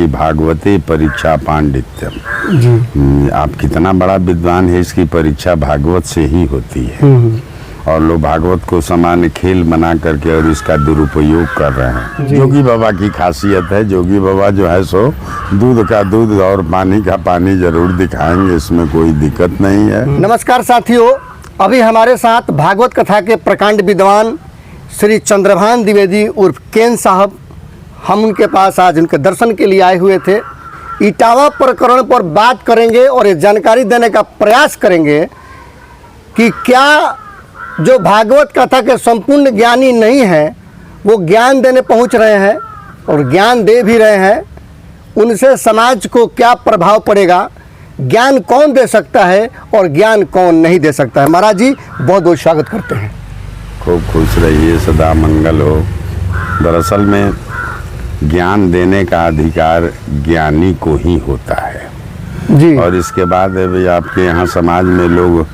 कि भागवते परीक्षा पांडित्यम। आप कितना बड़ा विद्वान है, इसकी परीक्षा भागवत से ही होती है। और लोग भागवत को सामान्य खेल बना करके और इसका दुरुपयोग कर रहे हैं। जोगी बाबा की खासियत है, जोगी बाबा जो है सो दूध का दूध और पानी का पानी जरूर दिखाएंगे, इसमें कोई दिक्कत नहीं है। नमस्कार साथियों, अभी हमारे साथ भागवत कथा के प्रकांड विद्वान श्री चंद्रभान द्विवेदी उर्फ केन साहब, हम उनके पास आज उनके दर्शन के लिए आए हुए थे। इटावा प्रकरण पर बात करेंगे और ये जानकारी देने का प्रयास करेंगे कि क्या जो भागवत कथा के संपूर्ण ज्ञानी नहीं हैं वो ज्ञान देने पहुंच रहे हैं और ज्ञान दे भी रहे हैं, उनसे समाज को क्या प्रभाव पड़ेगा, ज्ञान कौन दे सकता है और ज्ञान कौन नहीं दे सकता है। महाराज जी बहुत बहुत स्वागत करते हैं। खूब खुश रहिए, सदा मंगल हो। दरअसल में ज्ञान देने का अधिकार ज्ञानी को ही होता है जी। और इसके बाद भी आपके यहाँ समाज में लोग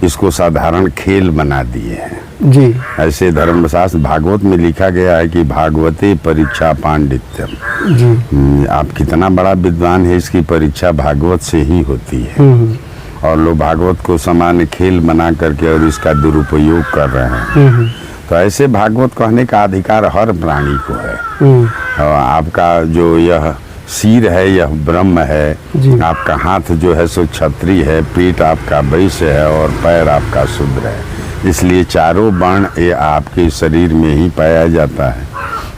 इसको साधारण खेल बना दिए हैं जी। ऐसे धर्मशास्त्र भागवत में लिखा गया है कि भागवते परीक्षा पांडित्यम जी। आप कितना बड़ा विद्वान है, इसकी परीक्षा भागवत से ही होती है। और लोग भागवत को सामान्य खेल बना करके और इसका दुरुपयोग कर रहे हैं। तो ऐसे भागवत कहने का अधिकार हर प्राणी को है। और आपका जो यह सिर है यह ब्रह्म है, आपका हाथ जो है सो क्षत्रिय है, पीठ आपका वैश्य है और पैर आपका शूद्र है। इसलिए चारों वर्ण ये आपके शरीर में ही पाया जाता है।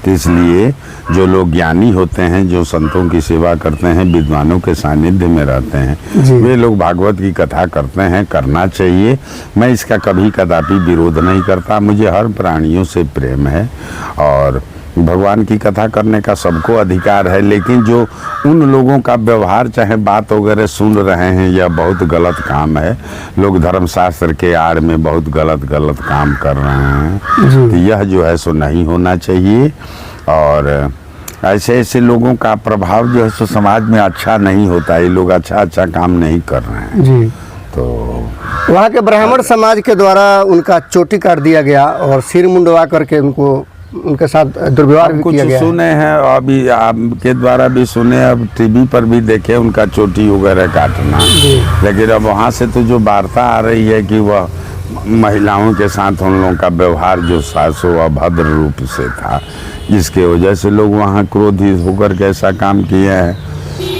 तो इसलिए जो लोग ज्ञानी होते हैं, जो संतों की सेवा करते हैं, विद्वानों के सानिध्य में रहते हैं, वे लोग भागवत की कथा करते हैं, करना चाहिए। मैं इसका कभी कदापि विरोध नहीं करता, मुझे हर प्राणियों से प्रेम है और भगवान की कथा करने का सबको अधिकार है। लेकिन जो उन लोगों का व्यवहार, चाहे बात वगैरह सुन रहे हैं, यह बहुत गलत काम है। लोग धर्मशास्त्र के आड़ में बहुत गलत काम कर रहे हैं, तो यह जो है सो नहीं होना चाहिए। और ऐसे लोगों का प्रभाव जो है सो समाज में अच्छा नहीं होता। ये लोग अच्छा काम नहीं कर रहे हैं जी। तो वहाँ के ब्राह्मण समाज के द्वारा उनका चोटी काट दिया गया और सिर मुंडवा करके उनके साथ दुर्व्यवहार भी किया गया। सुने हैं, अभी आपके द्वारा भी सुने, अब टीवी पर भी देखे उनका चोटी वगैरह काटना। लेकिन अब वहाँ से तो जो वार्ता आ रही है कि वह महिलाओं के साथ उन लोगों का व्यवहार जो सासो अभद्र रूप से था, जिसके वजह से लोग वहाँ क्रोधित होकर के ऐसा काम किए हैं।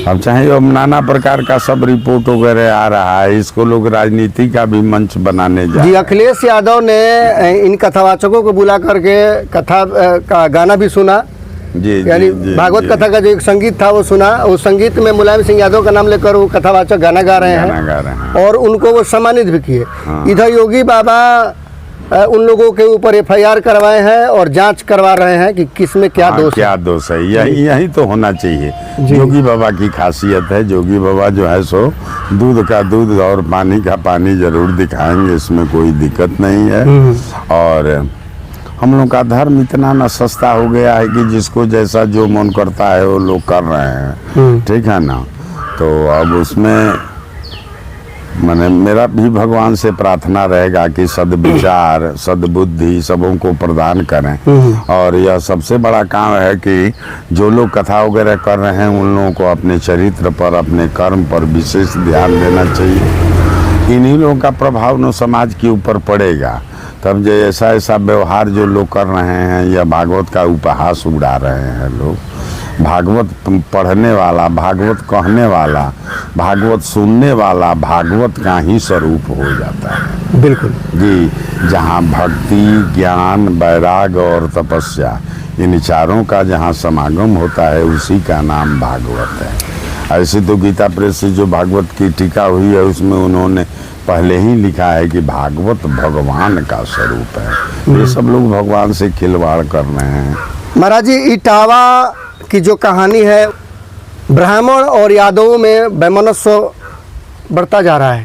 अब चाहे अब नाना प्रकार का सब रिपोर्ट वगैरह आ रहा है, इसको लोग राजनीति का भी मंच बनाने जा रहे हैं। अखिलेश यादव ने इन कथावाचकों को बुला करके कथा का गाना भी सुना जी, यानी भागवत कथा का जो एक संगीत था वो सुना। उस संगीत में मुलायम सिंह यादव का नाम लेकर वो कथावाचक गाना गा रहे हैं और उनको वो सम्मानित भी किए। इधर योगी बाबा उन लोगों के ऊपर FIR करवाए हैं और जांच करवा रहे हैं कि किसमें क्या दोष है। यही तो होना चाहिए। जोगी बाबा की खासियत है, जोगी बाबा जो है सो दूध का दूध और पानी का पानी जरूर दिखाएंगे, इसमें कोई दिक्कत नहीं है। और हम लोग का धर्म इतना ना सस्ता हो गया है कि जिसको जैसा जो मन करता है वो लोग कर रहे हैं, ठीक है ना। तो अब उसमें मैंने मेरा भी भगवान से प्रार्थना रहेगा कि सद्विचार सद्बुद्धि सबों को प्रदान करें। और यह सबसे बड़ा काम है कि जो लोग कथा वगैरह कर रहे हैं उन लोगों को अपने चरित्र पर, अपने कर्म पर विशेष ध्यान देना चाहिए। इन्हीं लोगों का प्रभाव न समाज के ऊपर पड़ेगा। तब जो ऐसा व्यवहार जो लोग कर रहे हैं, या भागवत का उपहास उड़ा रहे हैं लोग, भागवत पढ़ने वाला, भागवत कहने वाला, भागवत सुनने वाला भागवत का ही स्वरूप हो जाता है। बिल्कुल जी। जहाँ भक्ति, ज्ञान, वैराग और तपस्या, इन चारों का जहाँ समागम होता है, उसी का नाम भागवत है। ऐसे तो गीता प्रेस से जो भागवत की टीका हुई है उसमें उन्होंने पहले ही लिखा है कि भागवत भगवान का स्वरूप है। ये सब लोग भगवान से खिलवाड़ कर रहे हैं। महाराज जी, इटावा की जो कहानी है, ब्राह्मण और यादवों में वैमनस्य बढ़ता जा रहा है।